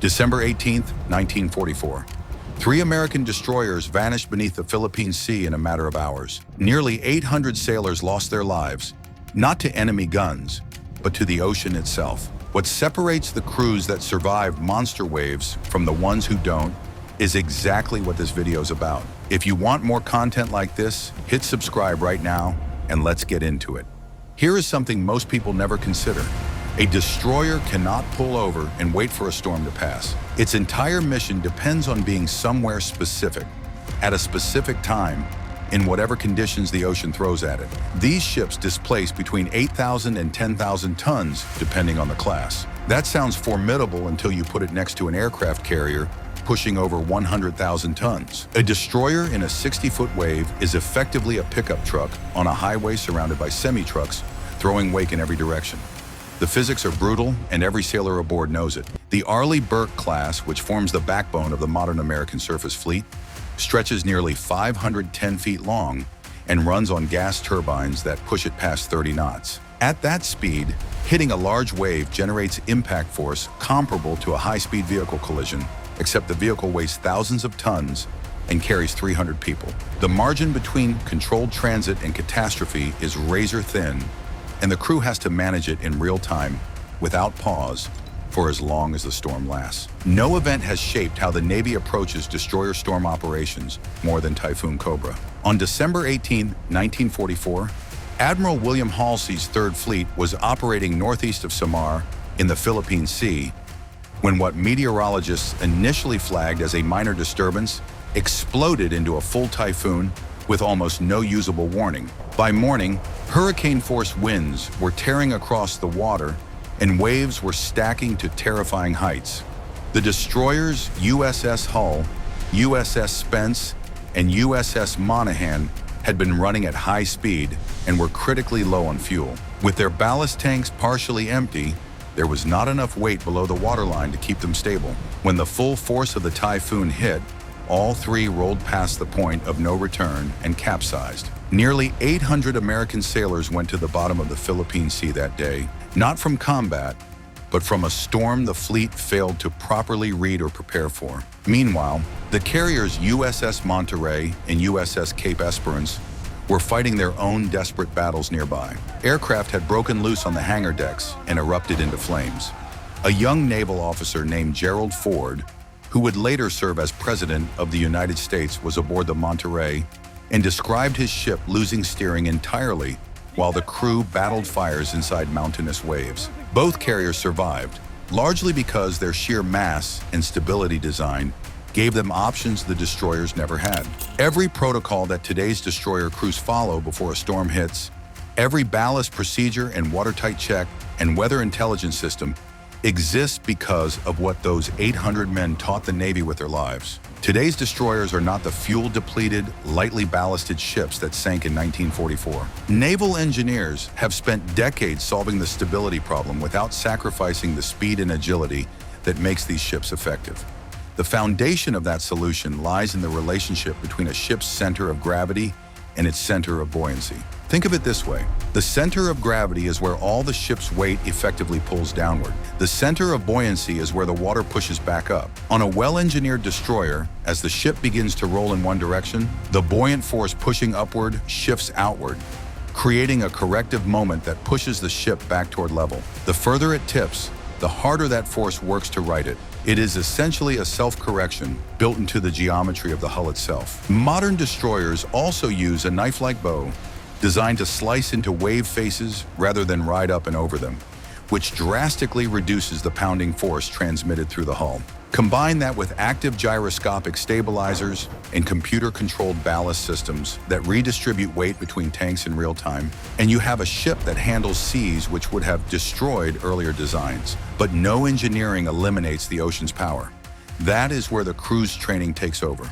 December 18, 1944. Three American destroyers vanished beneath the Philippine Sea in a matter of hours. Nearly 800 sailors lost their lives, not to enemy guns, but to the ocean itself. What separates the crews that survived monster waves from the ones who don't is exactly what this video is about. If you want more content like this, hit subscribe right now and let's get into it. Here is something most people never consider. A destroyer cannot pull over and wait for a storm to pass. Its entire mission depends on being somewhere specific, at a specific time, in whatever conditions the ocean throws at it. These ships displace between 8,000 and 10,000 tons, depending on the class. That sounds formidable until you put it next to an aircraft carrier pushing over 100,000 tons. A destroyer in a 60-foot wave is effectively a pickup truck on a highway surrounded by semi-trucks, throwing wake in every direction. The physics are brutal, and every sailor aboard knows it. The Arleigh Burke class, which forms the backbone of the modern American surface fleet, stretches nearly 510 feet long and runs on gas turbines that push it past 30 knots. At that speed, hitting a large wave generates impact force comparable to a high-speed vehicle collision, except the vehicle weighs thousands of tons and carries 300 people. The margin between controlled transit and catastrophe is razor thin, and the crew has to manage it in real time, without pause, for as long as the storm lasts. No event has shaped how the Navy approaches destroyer storm operations more than Typhoon Cobra. On December 18, 1944, Admiral William Halsey's Third Fleet was operating northeast of Samar in the Philippine Sea when what meteorologists initially flagged as a minor disturbance exploded into a full typhoon with almost no usable warning. By morning, hurricane-force winds were tearing across the water and waves were stacking to terrifying heights. The destroyers USS Hull, USS Spence, and USS Monaghan had been running at high speed and were critically low on fuel. With their ballast tanks partially empty, there was not enough weight below the waterline to keep them stable. When the full force of the typhoon hit, all three rolled past the point of no return and capsized. Nearly 800 American sailors went to the bottom of the Philippine Sea that day, not from combat, but from a storm the fleet failed to properly read or prepare for. Meanwhile, the carriers USS Monterey and USS Cape Esperance were fighting their own desperate battles nearby. Aircraft had broken loose on the hangar decks and erupted into flames. A young naval officer named Gerald Ford, who would later serve as President of the United States, was aboard the Monterey and described his ship losing steering entirely while the crew battled fires inside mountainous waves. Both carriers survived, largely because their sheer mass and stability design gave them options the destroyers never had. Every protocol that today's destroyer crews follow before a storm hits, every ballast procedure and watertight check and weather intelligence system exists because of what those 800 men taught the Navy with their lives. Today's destroyers are not the fuel-depleted, lightly ballasted ships that sank in 1944. Naval engineers have spent decades solving the stability problem without sacrificing the speed and agility that makes these ships effective. The foundation of that solution lies in the relationship between a ship's center of gravity and its center of buoyancy. Think of it this way. The center of gravity is where all the ship's weight effectively pulls downward. The center of buoyancy is where the water pushes back up. On a well-engineered destroyer, as the ship begins to roll in one direction, the buoyant force pushing upward shifts outward, creating a corrective moment that pushes the ship back toward level. The further it tips, the harder that force works to right it. It is essentially a self-correction built into the geometry of the hull itself. Modern destroyers also use a knife-like bow designed to slice into wave faces rather than ride up and over them, which drastically reduces the pounding force transmitted through the hull. Combine that with active gyroscopic stabilizers and computer-controlled ballast systems that redistribute weight between tanks in real time, and you have a ship that handles seas which would have destroyed earlier designs. But no engineering eliminates the ocean's power. That is where the crew's training takes over.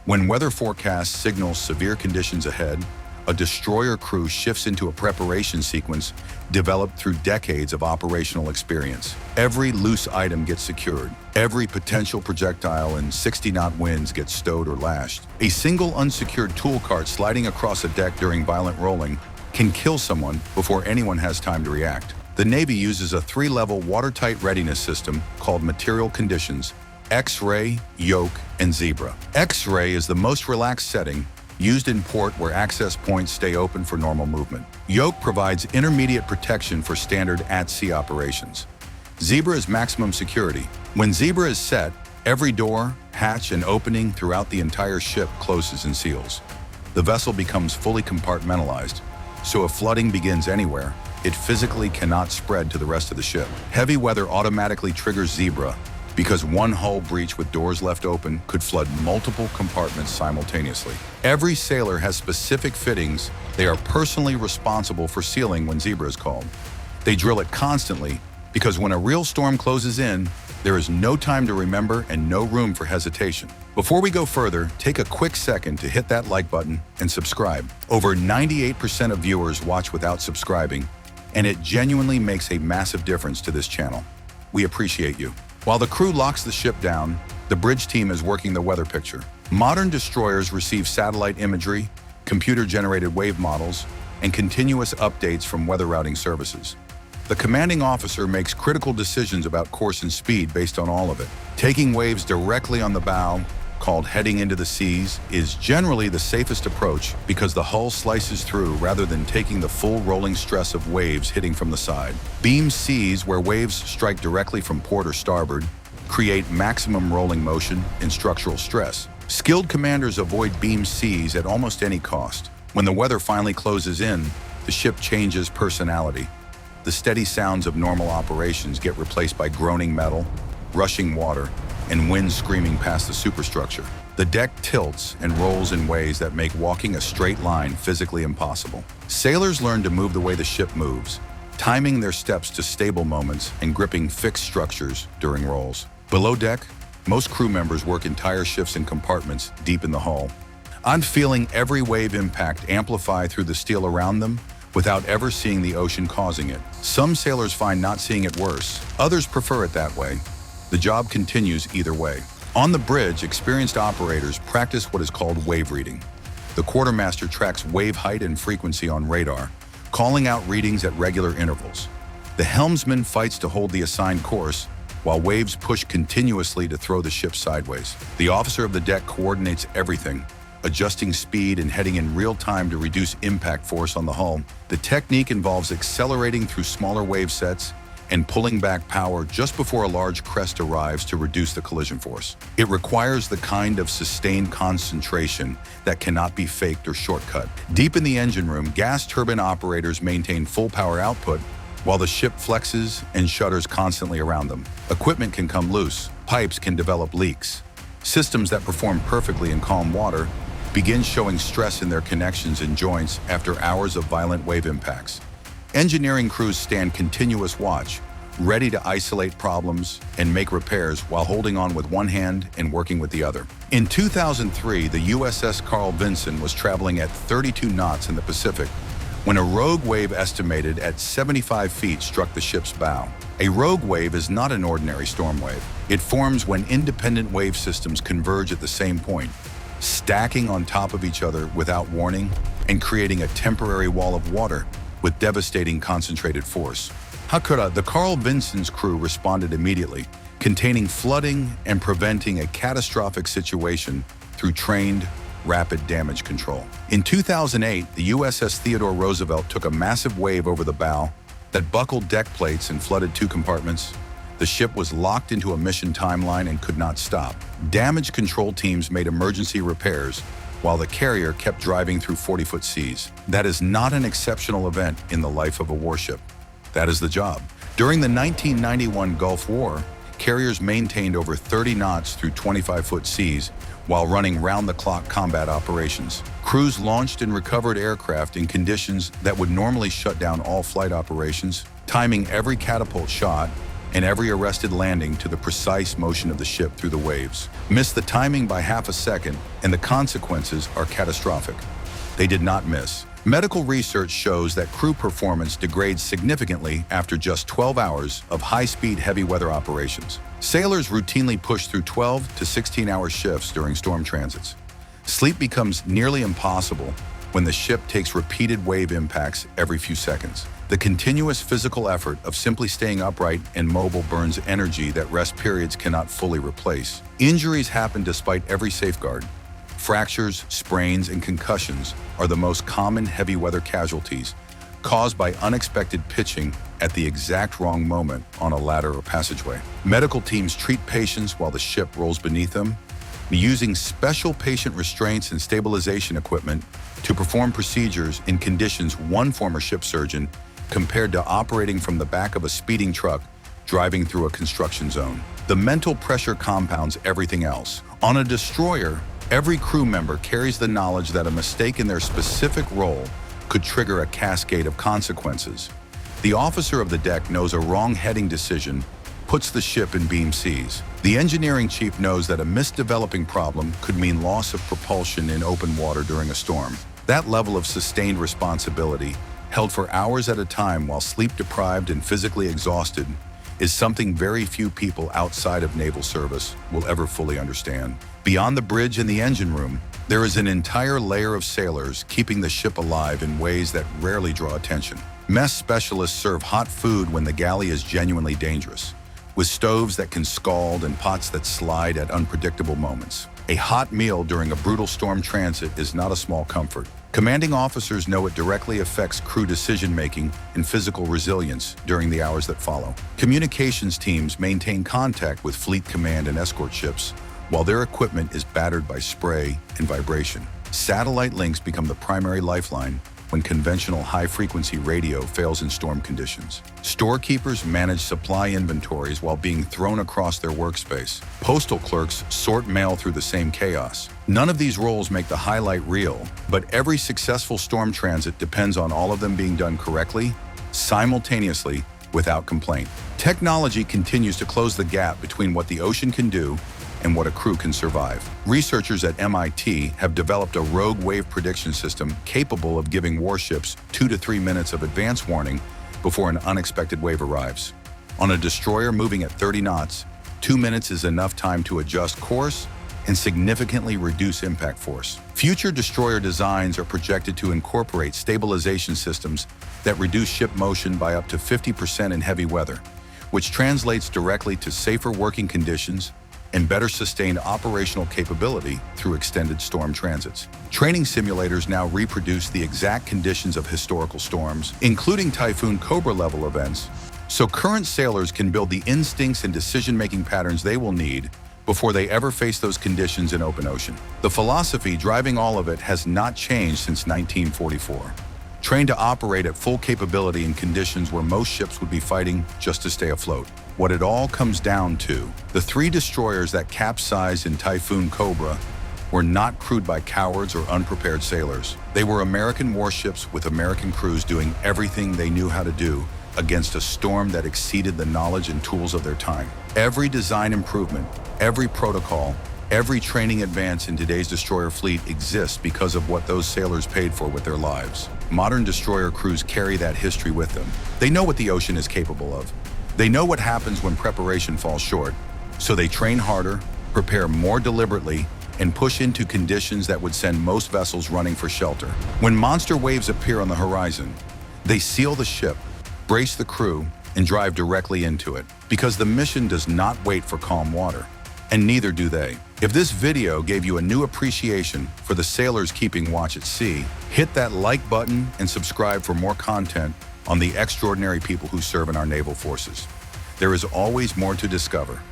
When weather forecasts signal severe conditions ahead, a destroyer crew shifts into a preparation sequence developed through decades of operational experience. Every loose item gets secured. Every potential projectile in 60-knot winds gets stowed or lashed. A single unsecured tool cart sliding across a deck during violent rolling can kill someone before anyone has time to react. The Navy uses a 3-level watertight readiness system called material conditions: X-ray, yoke, and zebra. X-ray is the most relaxed setting, used in port where access points stay open for normal movement. Yoke provides intermediate protection for standard at-sea operations. Zebra is maximum security. When zebra is set, every door, hatch, and opening throughout the entire ship closes and seals. The vessel becomes fully compartmentalized, so if flooding begins anywhere, it physically cannot spread to the rest of the ship. Heavy weather automatically triggers zebra because one hull breach with doors left open could flood multiple compartments simultaneously. Every sailor has specific fittings they are personally responsible for sealing when zebra is called. They drill it constantly because when a real storm closes in, there is no time to remember and no room for hesitation. Before we go further, take a quick second to hit that like button and subscribe. Over 98% of viewers watch without subscribing, and it genuinely makes a massive difference to this channel. We appreciate you. While the crew locks the ship down, the bridge team is working the weather picture. Modern destroyers receive satellite imagery, computer-generated wave models, and continuous updates from weather routing services. The commanding officer makes critical decisions about course and speed based on all of it. Taking waves directly on the bow, called heading into the seas, is generally the safest approach because the hull slices through rather than taking the full rolling stress of waves hitting from the side. Beam seas, where waves strike directly from port or starboard, create maximum rolling motion and structural stress. Skilled commanders avoid beam seas at almost any cost. When the weather finally closes in, the ship changes personality. The steady sounds of normal operations get replaced by groaning metal, rushing water, and wind screaming past the superstructure. The deck tilts and rolls in ways that make walking a straight line physically impossible. Sailors learn to move the way the ship moves, timing their steps to stable moments and gripping fixed structures during rolls. Below deck, most crew members work entire shifts in compartments deep in the hull. I'm feeling every wave impact amplify through the steel around them without ever seeing the ocean causing it. Some sailors find not seeing it worse. Others prefer it that way. The job continues either way. On the bridge, experienced operators practice what is called wave reading. The quartermaster tracks wave height and frequency on radar, calling out readings at regular intervals. The helmsman fights to hold the assigned course, while waves push continuously to throw the ship sideways. The officer of the deck coordinates everything, adjusting speed and heading in real time to reduce impact force on the hull. The technique involves accelerating through smaller wave sets and pulling back power just before a large crest arrives to reduce the collision force. It requires the kind of sustained concentration that cannot be faked or shortcut. Deep in the engine room, gas turbine operators maintain full power output while the ship flexes and shudders constantly around them. Equipment can come loose, pipes can develop leaks. Systems that perform perfectly in calm water begin showing stress in their connections and joints after hours of violent wave impacts. Engineering crews stand continuous watch, ready to isolate problems and make repairs while holding on with one hand and working with the other. In 2003, the USS Carl Vinson was traveling at 32 knots in the Pacific when a rogue wave estimated at 75 feet struck the ship's bow. A rogue wave is not an ordinary storm wave. It forms when independent wave systems converge at the same point, stacking on top of each other without warning and creating a temporary wall of water with devastating concentrated force. The Carl Vinson's crew responded immediately, containing flooding and preventing a catastrophic situation through trained, rapid damage control. In 2008, the USS Theodore Roosevelt took a massive wave over the bow that buckled deck plates and flooded 2 compartments. The ship was locked into a mission timeline and could not stop. Damage control teams made emergency repairs while the carrier kept driving through 40-foot seas. That is not an exceptional event in the life of a warship. That is the job. During the 1991 Gulf War, carriers maintained over 30 knots through 25-foot seas while running round-the-clock combat operations. Crews launched and recovered aircraft in conditions that would normally shut down all flight operations, timing every catapult shot and every arrested landing to the precise motion of the ship through the waves. Miss the timing by half a second, and the consequences are catastrophic. They did not miss. Medical research shows that crew performance degrades significantly after just 12 hours of high-speed heavy weather operations. Sailors routinely push through 12 to 16-hour shifts during storm transits. Sleep becomes nearly impossible when the ship takes repeated wave impacts every few seconds. The continuous physical effort of simply staying upright and mobile burns energy that rest periods cannot fully replace. Injuries happen despite every safeguard. Fractures, sprains, and concussions are the most common heavy weather casualties, caused by unexpected pitching at the exact wrong moment on a ladder or passageway. Medical teams treat patients while the ship rolls beneath them, using special patient restraints and stabilization equipment to perform procedures in conditions one former ship surgeon compared to operating from the back of a speeding truck driving through a construction zone. The mental pressure compounds everything else. On a destroyer, every crew member carries the knowledge that a mistake in their specific role could trigger a cascade of consequences. The officer of the deck knows a wrong heading decision puts the ship in beam seas. The engineering chief knows that a misdeveloping problem could mean loss of propulsion in open water during a storm. That level of sustained responsibility, held for hours at a time while sleep-deprived and physically exhausted, is something very few people outside of naval service will ever fully understand. Beyond the bridge and the engine room, there is an entire layer of sailors keeping the ship alive in ways that rarely draw attention. Mess specialists serve hot food when the galley is genuinely dangerous, with stoves that can scald and pots that slide at unpredictable moments. A hot meal during a brutal storm transit is not a small comfort. Commanding officers know it directly affects crew decision-making and physical resilience during the hours that follow. Communications teams maintain contact with fleet command and escort ships, while their equipment is battered by spray and vibration. Satellite links become the primary lifeline when conventional high-frequency radio fails in storm conditions. Storekeepers manage supply inventories while being thrown across their workspace. Postal clerks sort mail through the same chaos. None of these roles make the highlight reel, but every successful storm transit depends on all of them being done correctly, simultaneously, without complaint. Technology continues to close the gap between what the ocean can do and what a crew can survive. Researchers at MIT have developed a rogue wave prediction system capable of giving warships 2 to 3 minutes of advance warning before an unexpected wave arrives. On a destroyer moving at 30 knots, 2 minutes is enough time to adjust course and significantly reduce impact force. Future destroyer designs are projected to incorporate stabilization systems that reduce ship motion by up to 50% in heavy weather, which translates directly to safer working conditions and better sustained operational capability through extended storm transits. Training simulators now reproduce the exact conditions of historical storms, including Typhoon Cobra level events, so current sailors can build the instincts and decision-making patterns they will need before they ever face those conditions in open ocean. The philosophy driving all of it has not changed since 1944. Trained to operate at full capability in conditions where most ships would be fighting just to stay afloat. What it all comes down to, the 3 destroyers that capsized in Typhoon Cobra were not crewed by cowards or unprepared sailors. They were American warships with American crews doing everything they knew how to do against a storm that exceeded the knowledge and tools of their time. Every design improvement, every protocol, every training advance in today's destroyer fleet exists because of what those sailors paid for with their lives. Modern destroyer crews carry that history with them. They know what the ocean is capable of. They know what happens when preparation falls short, so they train harder, prepare more deliberately, and push into conditions that would send most vessels running for shelter. When monster waves appear on the horizon, they seal the ship, brace the crew, and drive directly into it, because the mission does not wait for calm water, and neither do they. If this video gave you a new appreciation for the sailors keeping watch at sea, hit that like button and subscribe for more content on the extraordinary people who serve in our naval forces. There is always more to discover.